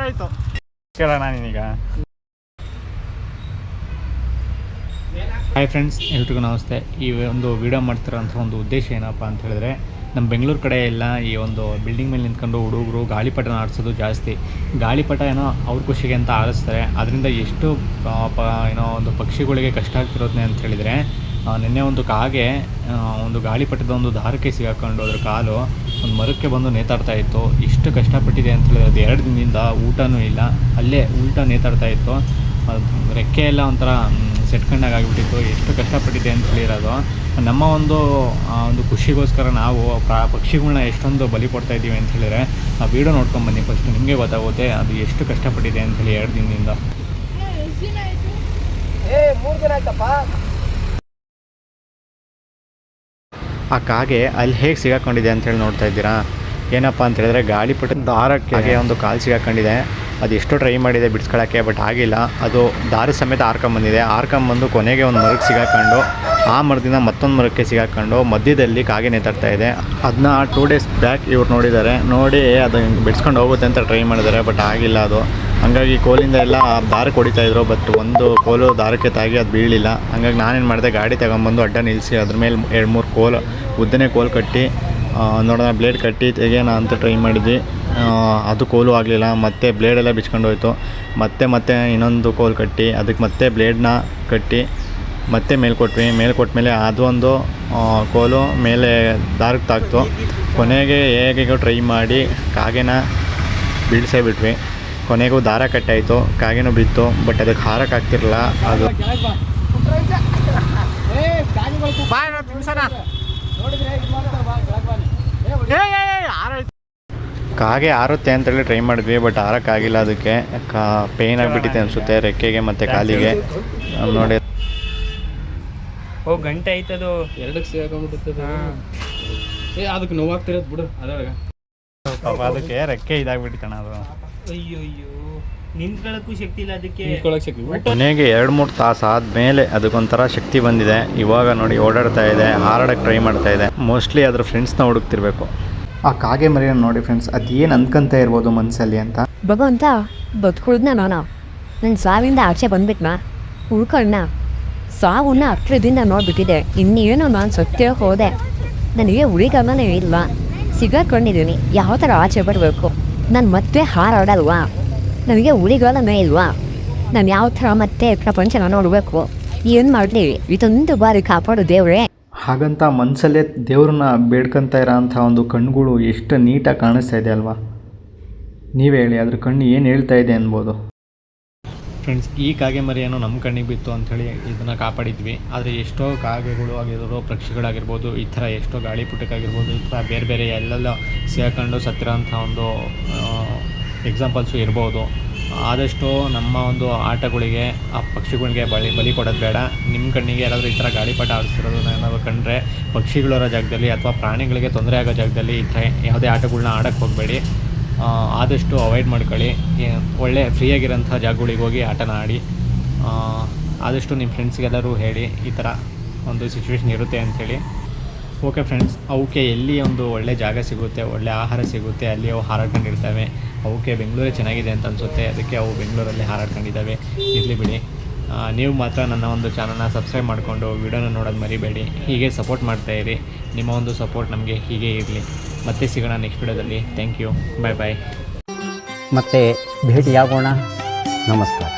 ಆರಾಯ್ತು ಕೇಳೋಣ ನೀನೀಗ. Hi friends, ಎಲ್ರಿಗೂ ನಮಸ್ತೆ. ಈ ಒಂದು ವಿಡಿಯೋ ಮಾಡ್ತಿರೋಂಥ ಒಂದು ಉದ್ದೇಶ ಏನಪ್ಪ ಅಂತ ಹೇಳಿದ್ರೆ, ನಮ್ಮ ಬೆಂಗಳೂರು ಕಡೆ ಎಲ್ಲ ಈ ಒಂದು ಬಿಲ್ಡಿಂಗ್ ಮೇಲೆ ನಿಂತ್ಕೊಂಡು ಹುಡುಗರು ಗಾಳಿಪಟನ ಆಡಿಸೋದು ಜಾಸ್ತಿ. ಗಾಳಿಪಟ ಏನೋ ಅವ್ರ ಖುಷಿಗೆ ಅಂತ ಆಡಿಸ್ತಾರೆ. ಅದರಿಂದ ಎಷ್ಟು ಏನೋ ಒಂದು ಪಕ್ಷಿಗಳಿಗೆ ಕಷ್ಟ ಆಗ್ತಿರೋದನ್ನೇ ಅಂತ ಹೇಳಿದರೆ, ನಿನ್ನೆ ಒಂದು ಕಾಗೆ ಒಂದು ಗಾಳಿಪಟದ ಒಂದು ದಾರಕ್ಕೆ ಸಿಗಾಕೊಂಡು ಅದ್ರ ಕಾಲು ಒಂದು ಮರಕ್ಕೆ ಬಂದು ನೇತಾಡ್ತಾ ಇತ್ತು. ಎಷ್ಟು ಕಷ್ಟಪಟ್ಟಿದೆ ಅಂತ ಹೇಳಿದ್ರೆ, ಅದು 2 ದಿನದಿಂದ ಊಟನೂ ಇಲ್ಲ, ಅಲ್ಲೇ ಉಲ್ಟಾ ನೇತಾಡ್ತಾ ಇತ್ತು. ರೆಕ್ಕೆ ಎಲ್ಲ ಒಂಥರ ಸೆಟ್ಕೊಂಡಾಗ ಆಗಿಬಿಟ್ಟಿತ್ತು. ಎಷ್ಟು ಕಷ್ಟಪಟ್ಟಿದೆ ಅಂತ ಹೇಳಿರೋದು. ನಮ್ಮ ಒಂದು ಖುಷಿಗೋಸ್ಕರ ನಾವು ಪಕ್ಷಿಗಳನ್ನ ಎಷ್ಟೊಂದು ಬಲಿ ಕೊಡ್ತಾ ಇದ್ದೀವಿ ಅಂತ ಹೇಳಿದ್ರೆ, ಆ ವಿಡಿಯೋ ನೋಡ್ಕೊಂಡು ಬನ್ನಿ. ಫಸ್ಟ್ ನಿಮಗೆ ಗೊತ್ತಾಗುತ್ತೆ ಅದು ಎಷ್ಟು ಕಷ್ಟಪಟ್ಟಿದೆ ಅಂತ ಹೇಳಿ 2 ದಿನದಿಂದ. ಆ ಕಾಗೆ ಅಲ್ಲಿ ಹೇಗೆ ಸಿಗಾಕೊಂಡಿದೆ ಅಂತೇಳಿ ನೋಡ್ತಾ ಇದ್ದೀರಾ. ಏನಪ್ಪ ಅಂತ ಹೇಳಿದ್ರೆ, ಗಾಳಿಪಟದ ದಾರಕ್ಕೆ ಒಂದು ಕಾಲು ಸಿಗಾಕೊಂಡಿದೆ. ಅದು ಎಷ್ಟೋ ಟ್ರೈ ಮಾಡಿದೆ ಬಿಡಿಸ್ಕೊಳ್ಳೋಕ್ಕೆ, ಬಟ್ ಆಗಿಲ್ಲ. ಅದು ದಾರ ಸಮೇತ ಆರ್ಕೊಂಬಂದಿದೆ. ಆರ್ಕೊಂಬಂದು ಕೊನೆಗೆ ಒಂದು ಮರಕ್ಕೆ ಸಿಗಾಕೊಂಡು, ಆ ಮರದಿಂದ ಮತ್ತೊಂದು ಮರಕ್ಕೆ ಸಿಗಾಕೊಂಡು ಮಧ್ಯದಲ್ಲಿ ಕಾಗೆ ನೇತಾಡ್ತಾ ಇದೆ. ಅದನ್ನ 2 ಡೇಸ್ ಬ್ಯಾಕ್ ಇವ್ರು ನೋಡಿದ್ದಾರೆ. ನೋಡಿ ಅದು ಬಿಡಿಸ್ಕೊಂಡು ಹೋಗುತ್ತೆ ಅಂತ ಟ್ರೈ ಮಾಡಿದ್ದಾರೆ, ಬಟ್ ಆಗಿಲ್ಲ ಅದು. ಹಾಗಾಗಿ ಕೋಲಿಂದ ಎಲ್ಲ ದಾರಕ್ಕೆ ಹೊಡಿತಾಯಿದ್ರು, ಬಟ್ ಒಂದು ಕೋಲು ದಾರಕ್ಕೆ ತಾಗಿ ಅದು ಬೀಳಲಿಲ್ಲ. ಹಾಗಾಗಿ ನಾನೇನು ಮಾಡಿದೆ, ಗಾಡಿ ತಗೊಂಬಂದು ಅಡ್ಡ ನಿಲ್ಲಿಸಿ ಅದ್ರ ಮೇಲೆ 2-3 ಕೋಲು ಉದ್ದನೇ ಕೋಲು ಕಟ್ಟಿ ನೋಡೋಣ ಬ್ಲೇಡ್ ಕಟ್ಟಿ ತೆಗೆಯೋಣ ಅಂತ ಟ್ರೈ ಮಾಡಿದ್ವಿ. ಅದು ಕೋಲು ಆಗಲಿಲ್ಲ. ಮತ್ತು ಬ್ಲೇಡೆಲ್ಲ ಬಿಚ್ಕೊಂಡು ಹೋಯ್ತು. ಮತ್ತೆ ಇನ್ನೊಂದು ಕೋಲು ಕಟ್ಟಿ ಅದಕ್ಕೆ ಮತ್ತೆ ಬ್ಲೇಡ್ನ ಕಟ್ಟಿ ಮತ್ತೆ ಮೇಲ್ಕೊಟ್ಮೇಲೆ ಅದು ಒಂದು ಕೋಲು ಮೇಲೆ ದಾರಕ್ಕೆ ತಾಕ್ತು. ಕೊನೆಗೆ ಹೇಗೋ ಟ್ರೈ ಮಾಡಿ ಕಾಗೆನ ಬೀಳ್ಸೇ ಬಿಟ್ವಿ. ಕೊನೆಗೂ ದಾರ ಕಟ್ಟಾಯಿತು, ಕಾಗೆನೂ ಬಿತ್ತು, ಬಟ್ ಅದಕ್ಕೆ ಹಾರಕ್ಕಾಗ್ತಿರಲಿಲ್ಲ. ಅದು ಕಾಗೆ ಹಾರುತ್ತೆ ಅಂತೇಳಿ ಟ್ರೈ ಮಾಡಿದ್ವಿ, ಬಟ್ ಹಾರಕ್ಕಾಗಿಲ್ಲ. ಅದಕ್ಕೆ ಪೇಯ್ನ್ ಆಗಿಬಿಟ್ಟಿದೆ ಅನಿಸುತ್ತೆ ರೆಕ್ಕೆಗೆ ಮತ್ತು ಕಾಲಿಗೆ. ನೋಡಿ ಗಂಟೆ ಆಯ್ತದು 2ಕ್ಕೆ ಸಿಗಾಕೊಂಡ್ಬಿಟ್ಟಿರ್ತದೆ. ಅದಕ್ಕೆ ನೋವಾಗ್ತಿರೋದು ಬಿಡು. ಅದೊಳಗೆ ಅದಕ್ಕೆ ರೆಕ್ಕೆ ಇದಾಗ್ಬಿಟ್ಟಿತ್ತಣ್ಣ ಅದು. ಅಯ್ಯೋ ನಿಂತ್ಕೊಳ್ಳೋಕ್ಕೂ ಶಕ್ತಿ ಇಲ್ಲ ಅದಕ್ಕೆ. ಕೊನೆಗೆ 2-3 ತಾಸು ಆದಮೇಲೆ ಅದಕ್ಕೊಂಥರ ಶಕ್ತಿ ಬಂದಿದೆ. ಇವಾಗ ನೋಡಿ ಓಡಾಡ್ತಾ ಇದೆ, ಹಾರಾಡಕ್ಕೆ ಟ್ರೈ ಮಾಡ್ತಾ ಇದೆ. ಮೋಸ್ಟ್ಲಿ ಅದ್ರ ಫ್ರೆಂಡ್ಸ್ನ ಹುಡುಕ್ತಿರ್ಬೇಕು. ಆ ಕಾಗೆ ಮರಿಯನ್ನು ನೋಡಿ ಫ್ರೆಂಡ್ಸ್, ಅದೇನು ಅನ್ಕೊಂತ ಇರ್ಬೋದು ಮನಸ್ಸಲ್ಲಿ ಅಂತ. ಭಗವಂತ ಬದುಕುಳ್ದನ ನನ್ನ ಸಾವಿಂದ ಆಚೆ ಬಂದ್ಬಿಟ್ನ, ಉಳ್ಕಣ್ಣ. ಸಾವನ್ನ ಹತ್ರದಿಂದ ನೋಡ್ಬಿಟ್ಟಿದೆ. ಇನ್ನೇನು ನಾನು ಸತ್ಯ ಹೋದೆ. ನನಗೆ ಉಳಿಗಮನೇ ಇಲ್ಲ, ಸಿಗಾಕೊಂಡಿದ್ದೀನಿ. ಯಾವ ಥರ ಆಚೆ ಬರಬೇಕು? ನಾನು ಮತ್ತೆ ಹಾರಾಡಲ್ವಾ? ನನಗೆ ಉಳಿಗಾಲನೇ ಇಲ್ವಾ? ನಾನು ಯಾವ ಥರ ಮತ್ತೆ ಪ್ರಪಂಚನ ನೋಡಬೇಕು? ಏನು ಮಾಡಲಿ? ಇದೊಂದು ಬಾರಿ ಕಾಪಾಡು ದೇವ್ರೇ. ಹಾಗಂತ ಮನಸ್ಸಲ್ಲೇ ದೇವ್ರನ್ನ ಬೇಡ್ಕೊತ ಇರೋ ಅಂಥ ಒಂದು ಕಣ್ಣುಗಳು ಎಷ್ಟು ನೀಟಾಗಿ ಕಾಣಿಸ್ತಾ ಇದೆ ಅಲ್ವಾ? ನೀವೇ ಹೇಳಿ, ಅದ್ರ ಕಣ್ಣು ಏನು ಹೇಳ್ತಾ ಇದೆ ಅನ್ಬೋದು. ಫ್ರೆಂಡ್ಸ್, ಈ ಕಾಗೆ ಮರಿಯನ್ನು ನಮ್ಮ ಕಣ್ಣಿಗೆ ಬಿತ್ತು ಅಂಥೇಳಿ ಇದನ್ನು ಕಾಪಾಡಿದ್ವಿ. ಆದರೆ ಎಷ್ಟೋ ಕಾಗೆಗಳು ಆಗಿರೋ ಪಕ್ಷಿಗಳಾಗಿರ್ಬೋದು, ಈ ಥರ ಎಷ್ಟೋ ಗಾಳಿಪಟಕ್ಕಾಗಿರ್ಬೋದು, ಈ ಥರ ಬೇರೆ ಎಲ್ಲೆಲ್ಲ ಸೇರ್ಕೊಂಡು ಸತ್ತಿರೋಂಥ ಒಂದು ಎಕ್ಸಾಂಪಲ್ಸು ಇರ್ಬೋದು. ಆದಷ್ಟು ನಮ್ಮ ಒಂದು ಆಟಗಳಿಗೆ ಆ ಪಕ್ಷಿಗಳಿಗೆ ಬಲಿ ಕೊಡೋದು ಬೇಡ. ನಿಮ್ಮ ಕಣ್ಣಿಗೆ ಯಾರಾದರೂ ಈ ಥರ ಗಾಳಿಪಟ ಆಡಿಸ್ತಿರೋದನ್ನ ಏನಾದರೂ ಕಂಡ್ರೆ, ಪಕ್ಷಿಗಳಿರೋ ಜಾಗದಲ್ಲಿ ಅಥವಾ ಪ್ರಾಣಿಗಳಿಗೆ ತೊಂದರೆ ಆಗೋ ಜಾಗದಲ್ಲಿ ಈ ಥರ ಯಾವುದೇ ಆಟಗಳನ್ನ ಆಡೋಕ್ಕೆ ಹೋಗಬೇಡಿ. ಆದಷ್ಟು ಅವಾಯ್ಡ್ ಮಾಡ್ಕೊಳ್ಳಿ. ಒಳ್ಳೆ ಫ್ರೀಯಾಗಿರೋಂಥ ಜಾಗಗಳಿಗೆ ಹೋಗಿ ಆಟನ ಆಡಿ. ಆದಷ್ಟು ನಿಮ್ಮ ಫ್ರೆಂಡ್ಸ್ಗೆಲ್ಲರೂ ಹೇಳಿ ಈ ಥರ ಒಂದು ಸಿಚುವೇಶನ್ ಇರುತ್ತೆ ಅಂಥೇಳಿ. ಓಕೆ ಫ್ರೆಂಡ್ಸ್, ಅವಕ್ಕೆ ಎಲ್ಲಿ ಒಂದು ಒಳ್ಳೆ ಜಾಗ ಸಿಗುತ್ತೆ, ಒಳ್ಳೆ ಆಹಾರ ಸಿಗುತ್ತೆ, ಅಲ್ಲಿ ಅವು ಹಾರಾಡ್ಕೊಂಡಿರ್ತವೆ. ಅವಕ್ಕೆ ಬೆಂಗಳೂರೇ ಚೆನ್ನಾಗಿದೆ ಅಂತ ಅನಿಸುತ್ತೆ, ಅದಕ್ಕೆ ಅವು ಬೆಂಗಳೂರಲ್ಲಿ ಹಾರಾಡ್ಕೊಂಡಿದ್ದಾವೆ. ಇರಲಿ ಬಿಡಿ. ನೀವು ಮಾತ್ರ ನನ್ನ ಒಂದು ಚಾನಲ್ನ ಸಬ್ಸ್ಕ್ರೈಬ್ ಮಾಡಿಕೊಂಡು ವಿಡಿಯೋನ ನೋಡೋದು ಮರಿಬೇಡಿ. ಹೀಗೆ ಸಪೋರ್ಟ್ ಮಾಡ್ತಾಯಿರಿ. ನಿಮ್ಮ ಒಂದು ಸಪೋರ್ಟ್ ನಮಗೆ ಹೀಗೆ ಇರಲಿ. ಮತ್ತೆ ಸಿಗೋಣ ನೆಕ್ಸ್ಟ್ ವಿಡಿಯೋದಲ್ಲಿ. Thank you. ಬಾಯ್. ಮತ್ತೆ ಭೇಟಿಯಾಗೋಣ. ನಮಸ್ಕಾರ.